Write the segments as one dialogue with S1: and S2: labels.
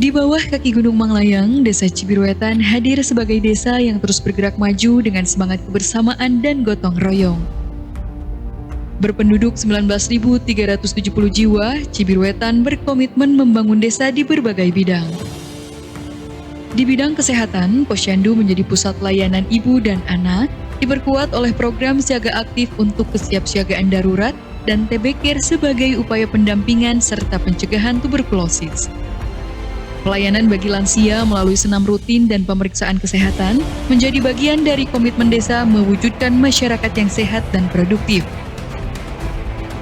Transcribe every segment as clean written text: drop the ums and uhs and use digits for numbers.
S1: Di bawah kaki Gunung Manglayang, Desa Cibiruetan hadir sebagai desa yang terus bergerak maju dengan semangat kebersamaan dan gotong royong. Berpenduduk 19.370 jiwa, Cibiruetan berkomitmen membangun desa di berbagai bidang. Di bidang kesehatan, Posyandu menjadi pusat layanan ibu dan anak, diperkuat oleh program siaga aktif untuk kesiapsiagaan darurat dan TB Care sebagai upaya pendampingan serta pencegahan tuberkulosis. Pelayanan bagi lansia melalui senam rutin dan pemeriksaan kesehatan menjadi bagian dari komitmen desa mewujudkan masyarakat yang sehat dan produktif.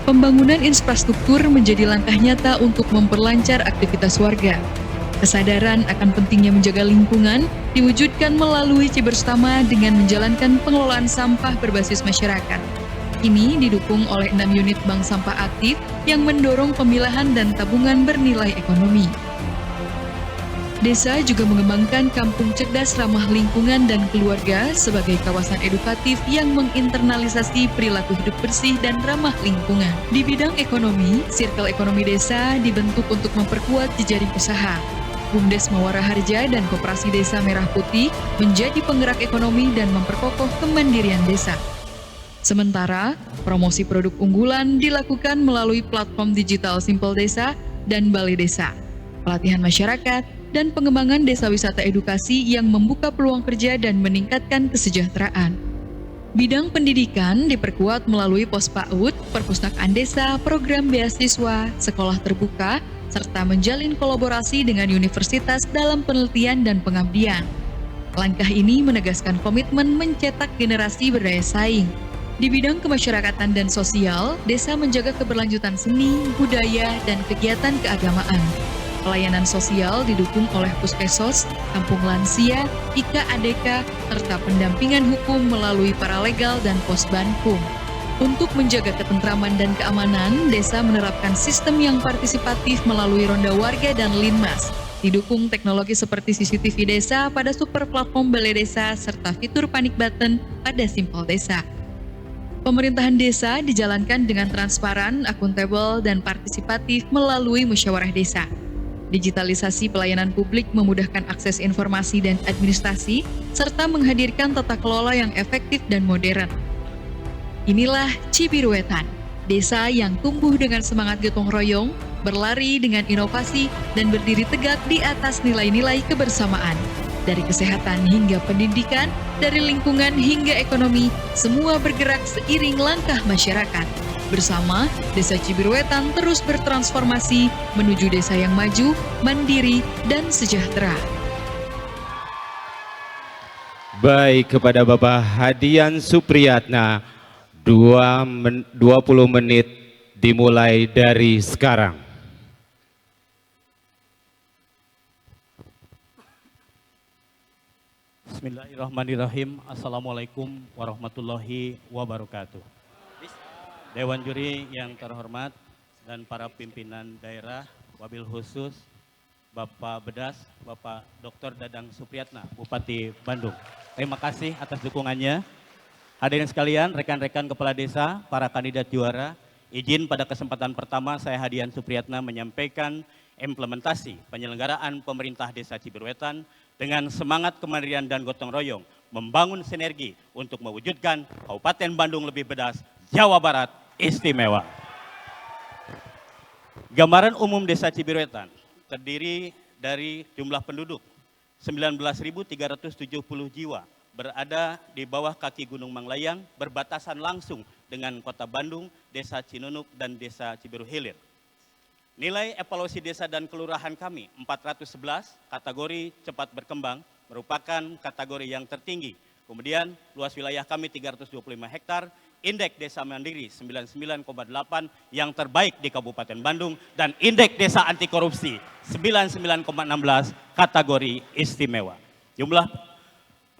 S1: Pembangunan infrastruktur menjadi langkah nyata untuk memperlancar aktivitas warga. Kesadaran akan pentingnya menjaga lingkungan diwujudkan melalui Cibersama dengan menjalankan pengelolaan sampah berbasis masyarakat. Ini didukung oleh 6 unit bank sampah aktif yang mendorong pemilahan dan tabungan bernilai ekonomi. Desa juga mengembangkan kampung cerdas ramah lingkungan dan keluarga sebagai kawasan edukatif yang menginternalisasi perilaku hidup bersih dan ramah lingkungan. Di bidang ekonomi, Sirkel Ekonomi Desa dibentuk untuk memperkuat jejaring usaha. BUMDes Mawara Harja dan Koperasi Desa Merah Putih menjadi penggerak ekonomi dan memperkokoh kemandirian desa. Sementara, promosi produk unggulan dilakukan melalui platform digital Simpel Desa dan Balai Desa, pelatihan masyarakat, dan pengembangan desa wisata edukasi yang membuka peluang kerja dan meningkatkan kesejahteraan. Bidang pendidikan diperkuat melalui pos PAUD, perpustakaan desa, program beasiswa, sekolah terbuka, serta menjalin kolaborasi dengan universitas dalam penelitian dan pengabdian. Langkah ini menegaskan komitmen mencetak generasi berdaya saing. Di bidang kemasyarakatan dan sosial, desa menjaga keberlanjutan seni, budaya, dan kegiatan keagamaan. Pelayanan sosial didukung oleh Puskesos, Kampung Lansia, IKA ADK, serta pendampingan hukum melalui paralegal dan pos Bankum. Untuk menjaga ketentraman dan keamanan, desa menerapkan sistem yang partisipatif melalui ronda warga dan linmas. Didukung teknologi seperti CCTV desa pada super platform Balai Desa serta fitur panic button pada Simpel Desa. Pemerintahan desa dijalankan dengan transparan, akuntabel, dan partisipatif melalui musyawarah desa. Digitalisasi pelayanan publik memudahkan akses informasi dan administrasi, serta menghadirkan tata kelola yang efektif dan modern. Inilah Cibiruetan, desa yang tumbuh dengan semangat gotong royong, berlari dengan inovasi, dan berdiri tegak di atas nilai-nilai kebersamaan. Dari kesehatan hingga pendidikan, dari lingkungan hingga ekonomi, semua bergerak seiring langkah masyarakat. Bersama, Desa Cibiruetan terus bertransformasi menuju desa yang maju, mandiri, dan sejahtera.
S2: Baik, kepada Bapak Hadian Supriyatna, 20 menit dimulai dari sekarang.
S3: Bismillahirrahmanirrahim. Assalamualaikum warahmatullahi wabarakatuh. Dewan Juri yang terhormat dan para pimpinan daerah, wabil khusus Bapak Bedas, Bapak Dr. Dadang Supriyatna, Bupati Bandung. Terima kasih atas dukungannya. Hadirin sekalian, rekan-rekan kepala desa, para kandidat juara, izin pada kesempatan pertama saya Hadian Supriyatna menyampaikan implementasi penyelenggaraan pemerintah Desa Cibiruetan dengan semangat kemandirian dan gotong royong, membangun sinergi untuk mewujudkan Kabupaten Bandung lebih bedas, Jawa Barat istimewa. Gambaran umum Desa Cibiruetan terdiri dari jumlah penduduk 19.370 jiwa, berada di bawah kaki Gunung Manglayang, berbatasan langsung dengan Kota Bandung, Desa Cinunuk, dan Desa Cibiru Hilir. Nilai evaluasi desa dan kelurahan kami 411, kategori cepat berkembang, merupakan kategori yang tertinggi. Kemudian luas wilayah kami 325 hektar, indeks desa mandiri 99,8 yang terbaik di Kabupaten Bandung, dan indeks desa anti korupsi 99,16 kategori istimewa. Jumlah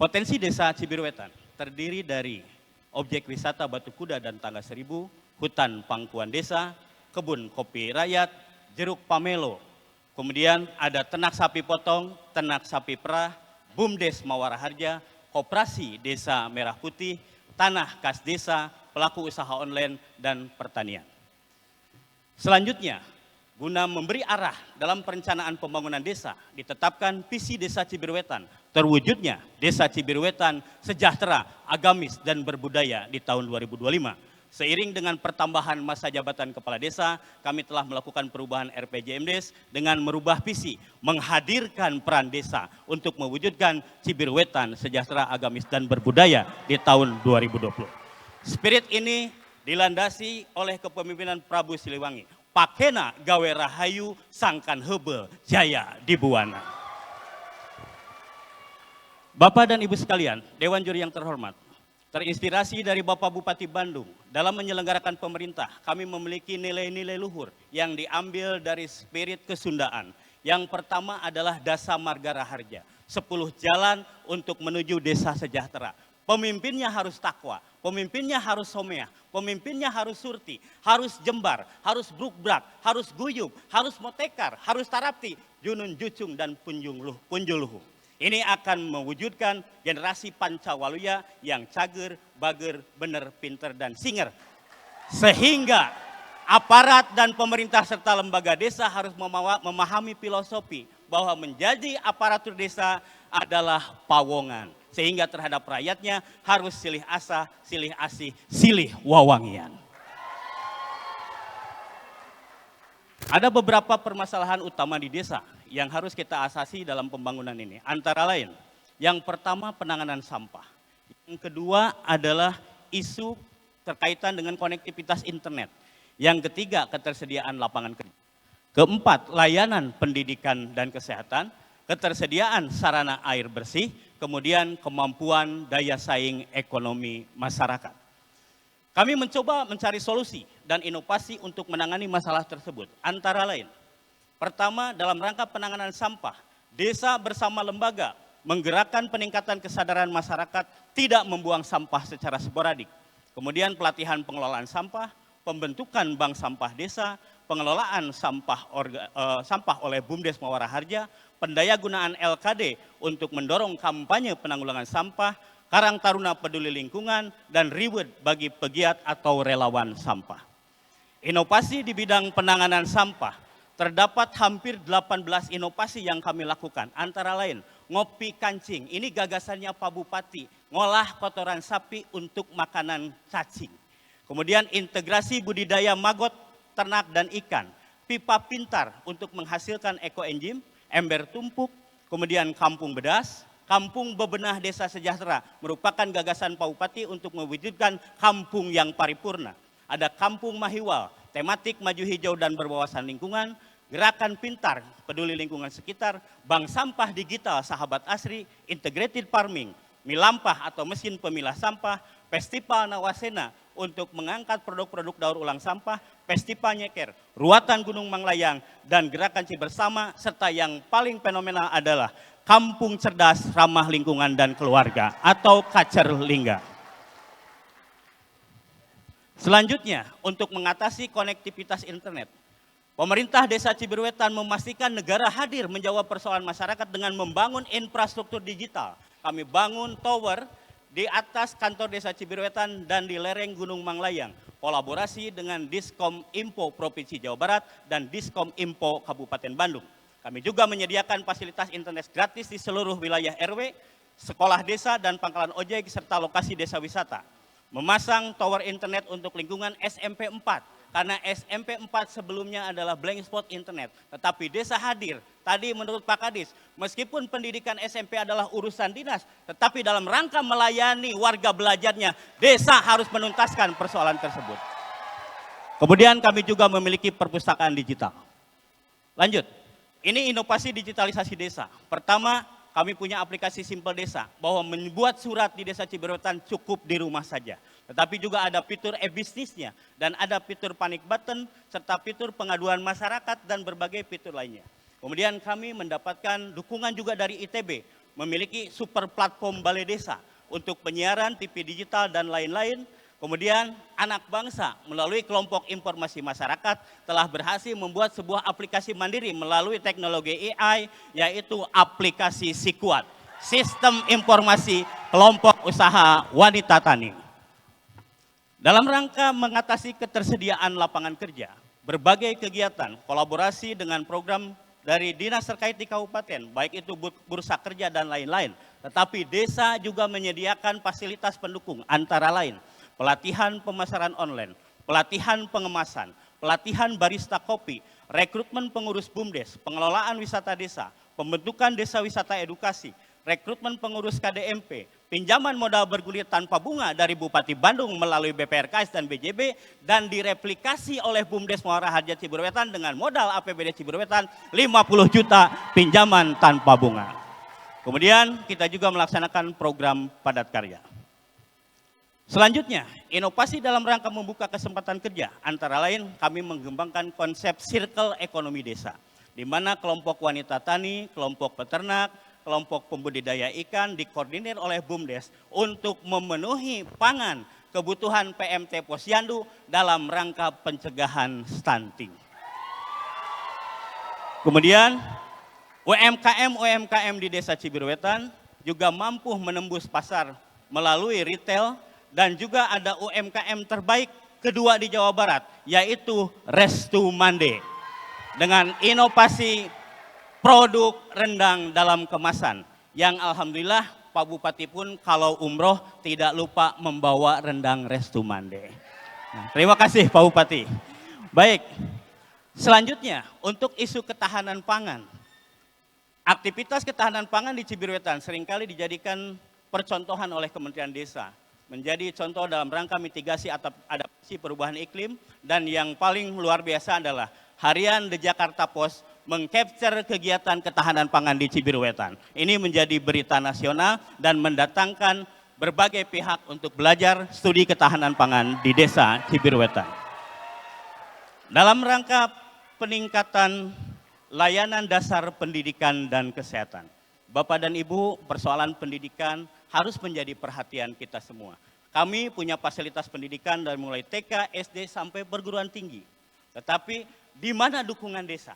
S3: potensi desa Cibiruetan terdiri dari objek wisata Batu Kuda dan Tangga Seribu, hutan pangkuan desa, kebun kopi rakyat, jeruk pamelo, kemudian ada ternak sapi potong, ternak sapi perah, BUMDes Mawara Harja, Koperasi Desa Merah Putih, tanah kas desa, pelaku usaha online, dan pertanian. Selanjutnya, Guna memberi arah dalam perencanaan pembangunan desa, ditetapkan visi Desa Cibiruetan, terwujudnya Desa Cibiruetan sejahtera, agamis, dan berbudaya di tahun 2025. Seiring dengan pertambahan masa jabatan kepala desa, kami telah melakukan perubahan RPJMDes dengan merubah visi, menghadirkan peran desa untuk mewujudkan Cibiruetan sejahtera, agamis, dan berbudaya di tahun 2020. Spirit ini dilandasi oleh kepemimpinan Prabu Siliwangi. Pakena gawe rahayu sangkan hebel jaya dibuana. Bapak dan Ibu sekalian, Dewan Juri yang terhormat, terinspirasi dari Bapak Bupati Bandung dalam menyelenggarakan pemerintah, kami memiliki nilai-nilai luhur yang diambil dari spirit kesundaan. Yang pertama adalah Dasa Marga Raharja, 10 jalan untuk menuju desa sejahtera. Pemimpinnya harus takwa, pemimpinnya harus someah, pemimpinnya harus surti, harus jembar, harus brukbrak, harus guyub, harus motekar, harus tarapti, junun jucung, dan punjuluhu. Ini akan mewujudkan generasi Pancawaluya yang cager, bager, bener, pinter, dan singer. Sehingga aparat dan pemerintah serta lembaga desa harus memahami filosofi bahwa menjadi aparatur desa adalah pawongan. Sehingga terhadap rakyatnya harus silih asa, silih asih, silih wawangian. Ada beberapa permasalahan utama di desa yang harus kita asasi dalam pembangunan ini. Antara lain, yang pertama penanganan sampah. Yang kedua adalah isu terkaitan dengan konektivitas internet. Yang ketiga, ketersediaan lapangan kerja. Keempat, layanan pendidikan dan kesehatan. Ketersediaan sarana air bersih, kemudian kemampuan daya saing ekonomi masyarakat. Kami mencoba mencari solusi dan inovasi untuk menangani masalah tersebut. Antara lain, pertama dalam rangka penanganan sampah, desa bersama lembaga menggerakkan peningkatan kesadaran masyarakat tidak membuang sampah secara sporadik. Kemudian pelatihan pengelolaan sampah, pembentukan bank sampah desa, pengelolaan sampah oleh BUMDes Muara Harja, pendayagunaan LKD untuk mendorong kampanye penanggulangan sampah, Karang Taruna Peduli Lingkungan, dan reward bagi pegiat atau relawan sampah. Inovasi di bidang penanganan sampah, terdapat hampir 18 inovasi yang kami lakukan. Antara lain, ngopi kancing, ini gagasannya Pak Bupati, ngolah kotoran sapi untuk makanan cacing. Kemudian integrasi budidaya maggot, ternak, dan ikan. Pipa pintar untuk menghasilkan ekoenzim, ember tumpuk, kemudian kampung bedas, kampung bebenah desa sejahtera merupakan gagasan Pak Bupati untuk mewujudkan kampung yang paripurna. Ada kampung Mahiwal, tematik maju hijau dan berwawasan lingkungan, gerakan pintar peduli lingkungan sekitar, bank sampah digital sahabat asri, integrated farming, milampah atau mesin pemilah sampah, festival Nawasena untuk mengangkat produk-produk daur ulang sampah, festival nyeker, ruatan Gunung Manglayang, dan gerakan Cibersama, serta yang paling fenomenal adalah Kampung Cerdas Ramah Lingkungan dan Keluarga atau Kacerlingga. Selanjutnya, untuk mengatasi konektivitas internet, pemerintah Desa Cibiruetan memastikan negara hadir menjawab persoalan masyarakat dengan membangun infrastruktur digital. Kami bangun tower di atas kantor Desa Cibiruetan dan di lereng Gunung Manglayang. Kolaborasi dengan Diskom Info Provinsi Jawa Barat dan Diskom Info Kabupaten Bandung. Kami juga menyediakan fasilitas internet gratis di seluruh wilayah RW, sekolah desa, dan pangkalan ojek, serta lokasi desa wisata. Memasang tower internet untuk lingkungan SMP 4, karena SMP 4 sebelumnya adalah blank spot internet. Tetapi desa hadir, tadi menurut Pak Kadis, meskipun pendidikan SMP adalah urusan dinas, tetapi dalam rangka melayani warga belajarnya, desa harus menuntaskan persoalan tersebut. Kemudian kami juga memiliki perpustakaan digital. Lanjut, ini inovasi digitalisasi desa. Pertama, kami punya aplikasi Simpel Desa, bahwa membuat surat di Desa Cibiruetan cukup di rumah saja. Tetapi juga ada fitur e-bisnisnya, dan ada fitur panic button, serta fitur pengaduan masyarakat, dan berbagai fitur lainnya. Kemudian kami mendapatkan dukungan juga dari ITB, memiliki super platform Balai Desa, untuk penyiaran TV digital dan lain-lain. Kemudian anak bangsa melalui kelompok informasi masyarakat telah berhasil membuat sebuah aplikasi mandiri melalui teknologi AI, yaitu aplikasi Sikuat, Sistem Informasi Kelompok Usaha Wanita Tani. Dalam rangka mengatasi ketersediaan lapangan kerja, berbagai kegiatan, kolaborasi dengan program dari dinas terkait di kabupaten, baik itu bursa kerja dan lain-lain. Tetapi desa juga menyediakan fasilitas pendukung, antara lain pelatihan pemasaran online, pelatihan pengemasan, pelatihan barista kopi, rekrutmen pengurus BUMDes, pengelolaan wisata desa, pembentukan desa wisata edukasi, rekrutmen pengurus KDMP, pinjaman modal bergulir tanpa bunga dari Bupati Bandung melalui BPRKS dan BJB, dan direplikasi oleh BUMDes Muara Harja Ciberwetan dengan modal APBD Ciberwetan 50 juta pinjaman tanpa bunga. Kemudian kita juga melaksanakan program padat karya. Selanjutnya, inovasi dalam rangka membuka kesempatan kerja, antara lain kami mengembangkan konsep circle ekonomi desa, di mana kelompok wanita tani, kelompok peternak, kelompok pembudidaya ikan dikoordinir oleh BUMDes untuk memenuhi pangan kebutuhan PMT Posyandu dalam rangka pencegahan stunting. Kemudian UMKM di Desa Ciberwetan juga mampu menembus pasar melalui retail, dan juga ada UMKM terbaik kedua di Jawa Barat, yaitu Restu Mande, dengan inovasi produk rendang dalam kemasan, yang alhamdulillah Pak Bupati pun kalau umroh tidak lupa membawa rendang Restu Mande. Nah, terima kasih Pak Bupati. Baik, selanjutnya untuk isu ketahanan pangan. Aktivitas ketahanan pangan di Ciberwetan seringkali dijadikan percontohan oleh Kementerian Desa, menjadi contoh dalam rangka mitigasi atau adaptasi perubahan iklim, dan yang paling luar biasa adalah Harian The Jakarta Post mengcapture kegiatan ketahanan pangan di Ciberwetan. Ini menjadi berita nasional dan mendatangkan berbagai pihak untuk belajar studi ketahanan pangan di Desa Ciberwetan. Dalam rangka peningkatan layanan dasar pendidikan dan kesehatan, Bapak dan Ibu, persoalan pendidikan harus menjadi perhatian kita semua. Kami punya fasilitas pendidikan dari mulai TK, SD sampai perguruan tinggi. Tetapi di mana dukungan desa?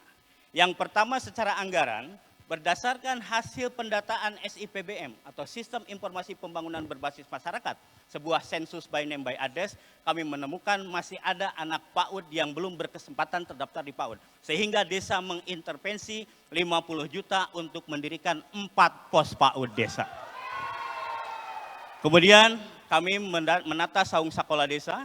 S3: Yang pertama secara anggaran, berdasarkan hasil pendataan SIPBM atau Sistem Informasi Pembangunan Berbasis Masyarakat, sebuah sensus by name by address, kami menemukan masih ada anak PAUD yang belum berkesempatan terdaftar di PAUD. Sehingga desa mengintervensi 50 juta untuk mendirikan 4 pos PAUD desa. Kemudian kami menata saung sekolah desa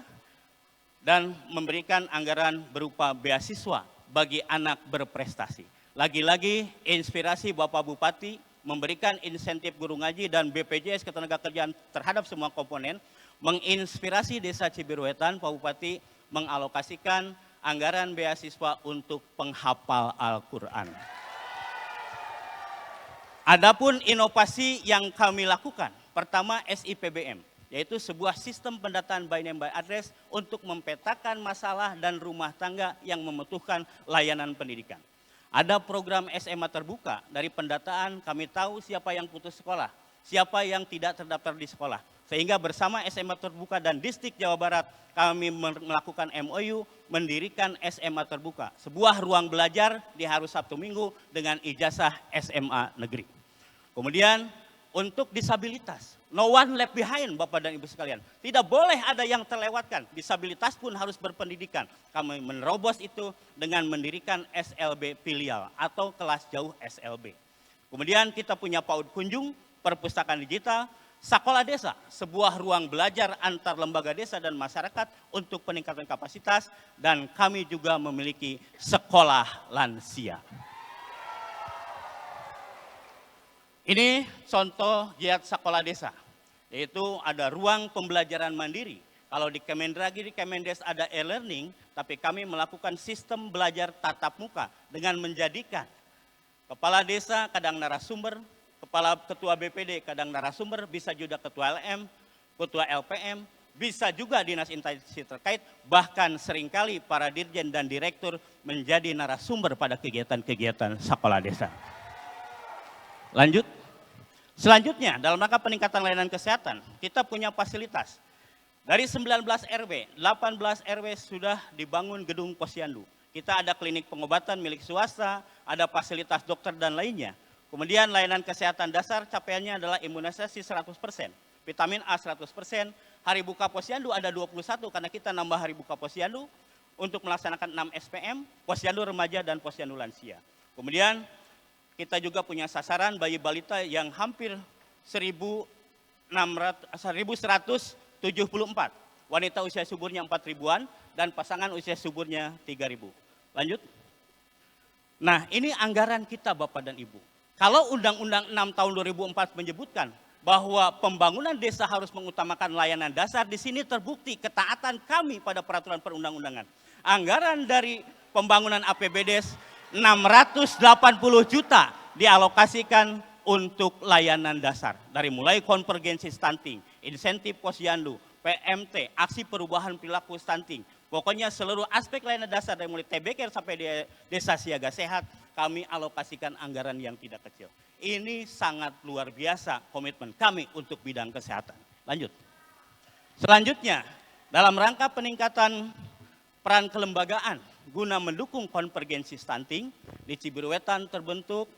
S3: dan memberikan anggaran berupa beasiswa bagi anak berprestasi. Lagi-lagi inspirasi Bapak Bupati memberikan insentif guru ngaji dan BPJS Ketenagakerjaan terhadap semua komponen, menginspirasi Desa Ciberwetan, Pak Bupati mengalokasikan anggaran beasiswa untuk penghafal Al-Quran. Adapun inovasi yang kami lakukan, pertama SIPBM, yaitu sebuah sistem pendataan by name by address untuk mempetakan masalah dan rumah tangga yang membutuhkan layanan pendidikan. Ada program SMA terbuka, dari pendataan kami tahu siapa yang putus sekolah, siapa yang tidak terdaftar di sekolah. Sehingga bersama SMA terbuka dan Distrik Jawa Barat kami melakukan MOU mendirikan SMA terbuka. Sebuah ruang belajar di hari Sabtu Minggu dengan ijazah SMA negeri. Kemudian untuk disabilitas, no one left behind Bapak dan Ibu sekalian. Tidak boleh ada yang terlewatkan, disabilitas pun harus berpendidikan. Kami menerobos itu dengan mendirikan SLB filial atau kelas jauh SLB. Kemudian kita punya PAUD Kunjung, perpustakaan digital, Sekolah Desa, sebuah ruang belajar antar lembaga desa dan masyarakat untuk peningkatan kapasitas, dan kami juga memiliki sekolah lansia. Ini contoh giat sekolah desa, yaitu ada ruang pembelajaran mandiri. Kalau di Kemendagri, di Kemendes ada e-learning, tapi kami melakukan sistem belajar tatap muka dengan menjadikan kepala desa kadang narasumber, ketua BPD kadang narasumber, bisa juga ketua LM, ketua LPM, bisa juga dinas instansi terkait, bahkan seringkali para dirjen dan direktur menjadi narasumber pada kegiatan-kegiatan sekolah desa. Lanjut. Selanjutnya, dalam rangka peningkatan layanan kesehatan, kita punya fasilitas. Dari 19 RW, 18 RW sudah dibangun gedung posyandu. Kita ada klinik pengobatan milik swasta, ada fasilitas dokter dan lainnya. Kemudian layanan kesehatan dasar capaiannya adalah imunisasi 100%, vitamin A 100%, hari buka posyandu ada 21 karena kita nambah hari buka posyandu. untuk melaksanakan 6 SPM, posyandu remaja dan posyandu lansia. Kemudian kita juga punya sasaran bayi balita yang hampir 1.174, wanita usia suburnya 4.000-an dan pasangan usia suburnya 3.000. Lanjut. Nah, ini anggaran kita Bapak dan Ibu. Kalau Undang-Undang 6 tahun 2004 menyebutkan bahwa pembangunan desa harus mengutamakan layanan dasar, di sini terbukti ketaatan kami pada peraturan perundang-undangan. Anggaran dari pembangunan APBD 680 juta dialokasikan untuk layanan dasar. Dari mulai konvergensi stunting, insentif posyandu, PMT, aksi perubahan perilaku stunting. Pokoknya seluruh aspek layanan dasar dari mulai TBK sampai di desa siaga sehat, kami alokasikan anggaran yang tidak kecil. Ini sangat luar biasa komitmen kami untuk bidang kesehatan. Lanjut. Selanjutnya, dalam rangka peningkatan peran kelembagaan guna mendukung konvergensi stunting, di Cibiruetan terbentuk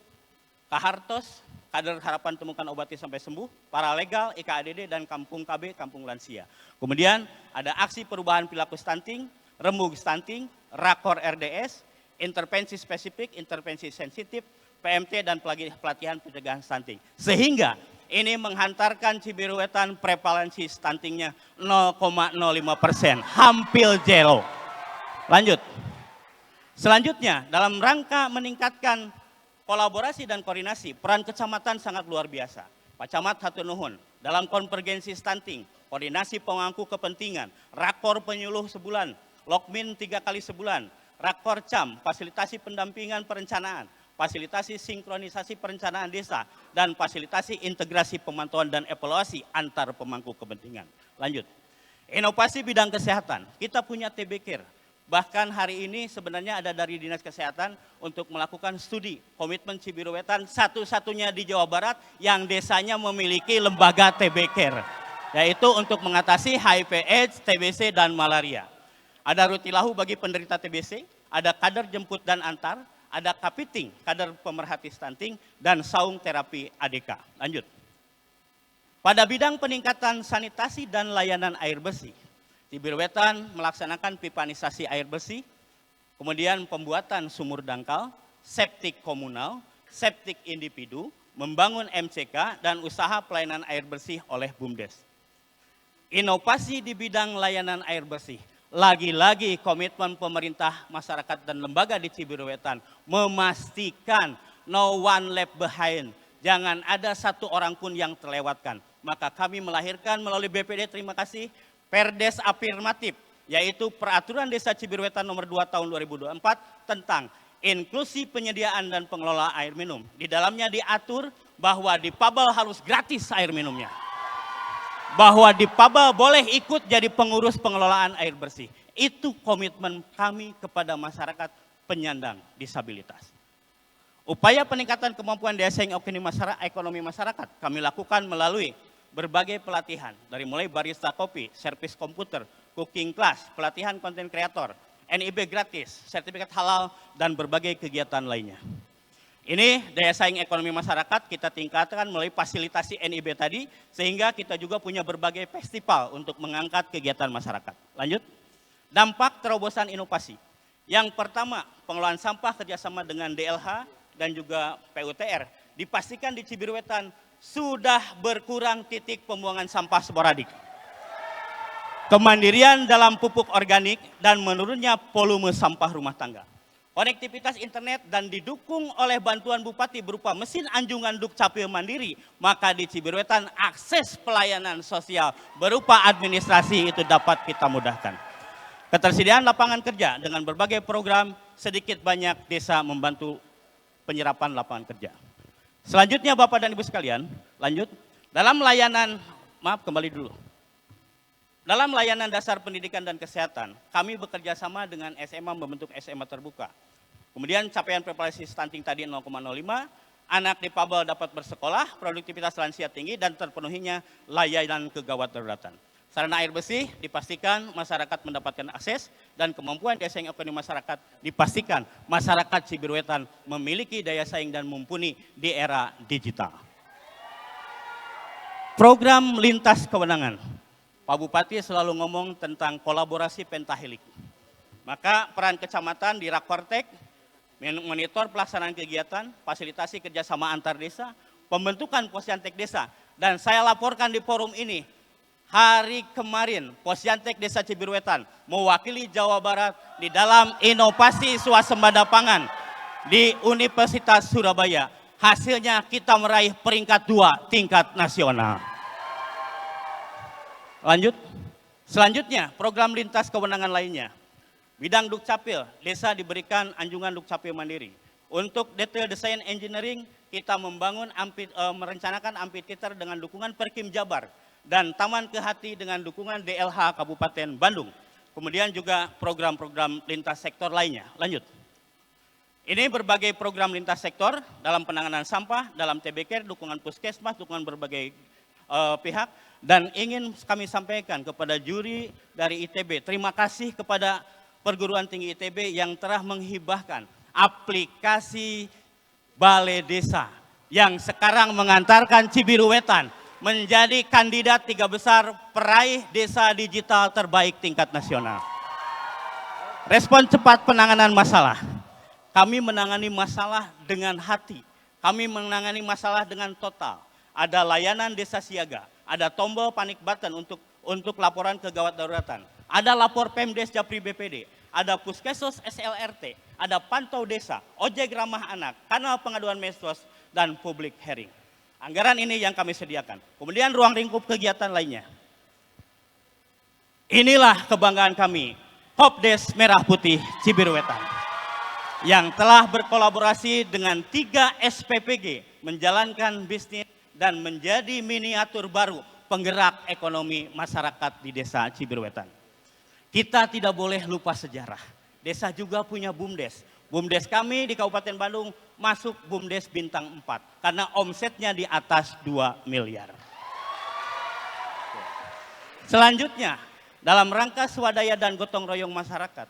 S3: Kahartos, Kader Harapan Temukan Obati Sampai Sembuh, Paralegal, IKADD, dan Kampung KB, Kampung Lansia. Kemudian ada aksi perubahan perilaku stunting, rembug stunting, rakor RDS, intervensi spesifik, intervensi sensitif, PMT, dan pelatihan pencegahan stunting. Sehingga ini menghantarkan Cibiruetan prevalensi stuntingnya 0,05%, hampir zero. Lanjut. Selanjutnya, dalam rangka meningkatkan kolaborasi dan koordinasi, peran kecamatan sangat luar biasa. Pak Camat hatur nuhun, dalam konvergensi stunting, koordinasi pemangku kepentingan, rakor penyuluh sebulan, lokmin 3 kali sebulan, rakor CAM, fasilitasi pendampingan perencanaan, fasilitasi sinkronisasi perencanaan desa, dan fasilitasi integrasi pemantauan dan evaluasi antar pemangku kepentingan. Lanjut. Inovasi bidang kesehatan, kita punya TBCare. Bahkan hari ini sebenarnya ada dari Dinas Kesehatan untuk melakukan studi komitmen Cibiruetan satu-satunya di Jawa Barat yang desanya memiliki lembaga TBCare. Yaitu untuk mengatasi HIV, AIDS, TBC, dan malaria. Ada rutilahu bagi penderita TBC, ada kader jemput dan antar, ada kapiting, kader pemerhati stunting, dan saung terapi ADK. Lanjut. Pada bidang peningkatan sanitasi dan layanan air bersih, Cibiruetan melaksanakan pipanisasi air bersih, kemudian pembuatan sumur dangkal, septik komunal, septik individu, membangun MCK, dan usaha pelayanan air bersih oleh BUMDes. Inovasi di bidang layanan air bersih, lagi-lagi komitmen pemerintah, masyarakat, dan lembaga di Cibiruetan memastikan no one left behind, jangan ada satu orang pun yang terlewatkan. Maka kami melahirkan melalui BPD, terima kasih, Perdes afirmatif, yaitu Peraturan Desa Cibiruetan nomor 2 tahun 2024 tentang inklusi penyediaan dan pengelola air minum. Di dalamnya diatur bahwa difabel harus gratis air minumnya. Bahwa difabel boleh ikut jadi pengurus pengelolaan air bersih. Itu komitmen kami kepada masyarakat penyandang disabilitas. Upaya peningkatan kemampuan daya saing ekonomi masyarakat kami lakukan melalui berbagai pelatihan, dari mulai barista kopi, servis komputer, cooking class, pelatihan konten kreator, NIB gratis, sertifikat halal, dan berbagai kegiatan lainnya. Ini daya saing ekonomi masyarakat kita tingkatkan melalui fasilitasi NIB tadi, sehingga kita juga punya berbagai festival untuk mengangkat kegiatan masyarakat. Lanjut, dampak terobosan inovasi. Yang pertama, pengelolaan sampah kerjasama dengan DLH dan juga PUTR. Dipastikan di Cibiruetan sudah berkurang titik pembuangan sampah sporadik. Kemandirian dalam pupuk organik dan menurunnya volume sampah rumah tangga. Konektivitas internet dan didukung oleh bantuan Bupati berupa mesin anjungan Dukcapil Mandiri, maka di Cibiruetan akses pelayanan sosial berupa administrasi itu dapat kita mudahkan. Ketersediaan lapangan kerja dengan berbagai program, sedikit banyak desa membantu penyerapan lapangan kerja. Selanjutnya Bapak dan Ibu sekalian, lanjut. Dalam layanan, kembali dulu. Dalam layanan dasar pendidikan dan kesehatan, kami bekerja sama dengan SMA membentuk SMA terbuka. Kemudian capaian prevalensi stunting tadi 0,05, anak difabel dapat bersekolah, produktivitas lansia tinggi, dan terpenuhinya layanan kegawat daruratan. Sarana air bersih dipastikan masyarakat mendapatkan akses, dan kemampuan daya saing ekonomi masyarakat dipastikan masyarakat Cibiruetan memiliki daya saing dan mumpuni di era digital. Program lintas kewenangan. Pak Bupati selalu ngomong tentang kolaborasi pentahelik. Maka peran kecamatan di Rakwartek, monitor pelaksanaan kegiatan, fasilitasi kerjasama antar desa, pembentukan Posyantek Desa. Dan saya laporkan di forum ini, hari kemarin Posyantek Desa Cibiruetan mewakili Jawa Barat di dalam inovasi swasembada pangan di Universitas Surabaya. Hasilnya kita meraih peringkat 2 tingkat nasional. Lanjut. Selanjutnya, program lintas kewenangan lainnya. Bidang Dukcapil, desa diberikan anjungan Dukcapil mandiri. Untuk detail desain engineering, kita merencanakan amphitheater dengan dukungan Perkim Jabar dan Taman Kehati dengan dukungan DLH Kabupaten Bandung. Kemudian juga program-program lintas sektor lainnya. Lanjut. Ini berbagai program lintas sektor dalam penanganan sampah, dalam TBK, dukungan puskesmas, dukungan berbagai pihak. Dan ingin kami sampaikan kepada juri dari ITB, terima kasih kepada Perguruan Tinggi ITB yang telah menghibahkan aplikasi Balai Desa yang sekarang mengantarkan Cibiruetan menjadi kandidat 3 besar peraih desa digital terbaik tingkat nasional. Respon cepat penanganan masalah. Kami menangani masalah dengan hati. Kami menangani masalah dengan total. Ada layanan desa siaga, ada tombol panik button untuk laporan kegawat daruratan. Ada lapor Pemdes Japri BPD, ada Puskesos SLRT, ada pantau desa, ojek ramah anak, kanal pengaduan medsos, dan public hearing. Anggaran ini yang kami sediakan. Kemudian ruang lingkup kegiatan lainnya. Inilah kebanggaan kami, Popdes Merah Putih Cibiruetan, yang telah berkolaborasi dengan 3 SPPG menjalankan bisnis dan menjadi miniatur baru penggerak ekonomi masyarakat di desa Cibiruetan. Kita tidak boleh lupa sejarah. Desa juga punya BUMDes. BUMDes kami di Kabupaten Bandung masuk BUMDes bintang 4 karena omsetnya di atas 2 miliar. Selanjutnya, dalam rangka swadaya dan gotong royong masyarakat,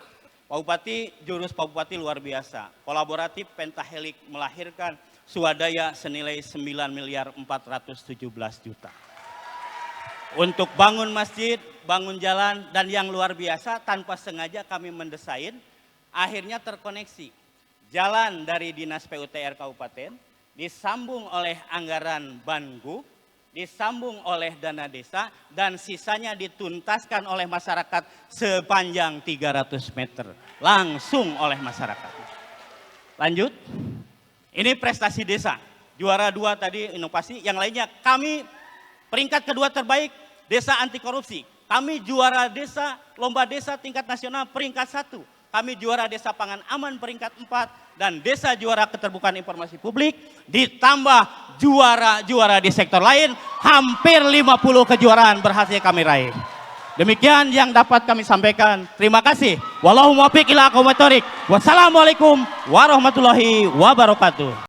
S3: Pak Bupati, jurus Pak Bupati luar biasa. Kolaboratif pentahelik melahirkan swadaya senilai 9 miliar 417 juta. Untuk bangun masjid, bangun jalan, dan yang luar biasa tanpa sengaja kami mendesain, akhirnya terkoneksi. Jalan dari Dinas PUTR Kabupaten, disambung oleh anggaran Bangu, disambung oleh dana desa, dan sisanya dituntaskan oleh masyarakat sepanjang 300 meter. Langsung oleh masyarakat. Lanjut. Ini prestasi desa. Juara 2 tadi inovasi, yang lainnya kami peringkat kedua terbaik desa anti korupsi. Kami juara desa, lomba desa tingkat nasional peringkat 1. Kami juara desa pangan aman peringkat 4. Dan desa juara keterbukaan informasi publik. Ditambah juara-juara di sektor lain. Hampir 50 kejuaraan berhasil kami raih. Demikian yang dapat kami sampaikan. Terima kasih. Wallahu muwaffiq ila aqwamit thoriq. Wassalamualaikum warahmatullahi wabarakatuh.